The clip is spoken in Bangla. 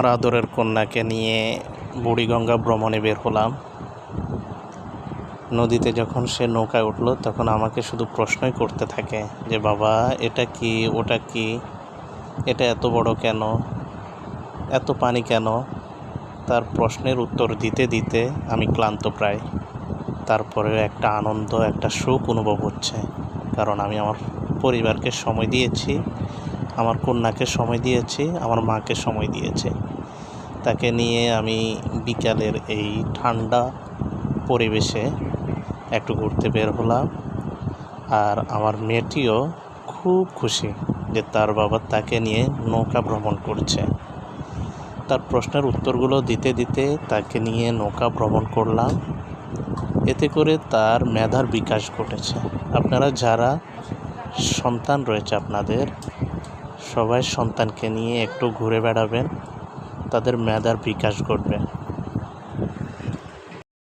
আমার আদরের কন্যাকে নিয়ে বুড়িগঙ্গা ভ্রমণে বের হলাম। নদীতে যখন সে নৌকায় উঠলো তখন আমাকে শুধু প্রশ্নই করতে থাকে যে বাবা এটা কি, ওটা কি, এটা এত বড় কেন, এত পানি কেন। তার প্রশ্নের উত্তর দিতে দিতে আমি ক্লান্ত প্রায়। তারপরেও একটা আনন্দ, একটা সুখ অনুভব হচ্ছে, কারণ আমি আমার পরিবারকে সময় দিয়েছি, আমার কন্যাকে সময় দিয়েছি, আমার মাকে সময় দিয়েছি। তাকে নিয়ে আমি বিকালের এই ঠান্ডা পরিবেশে একটু ঘুরতে বের হলাম। আর আমার মেয়েটিও খুব খুশি যে তার বাবা তাকে নিয়ে নৌকা ভ্রমণ করছে। তার প্রশ্নের উত্তরগুলো দিতে দিতে তাকে নিয়ে নৌকা ভ্রমণ করলাম। এতে করে তার মেধার বিকাশ ঘটেছে। আপনারা যারা সন্তান রয়েছে আপনাদের, সবাই সন্তানকে নিয়ে একটু ঘুরে বেড়াবেন, তাদের মেধার বিকাশ ঘটবে।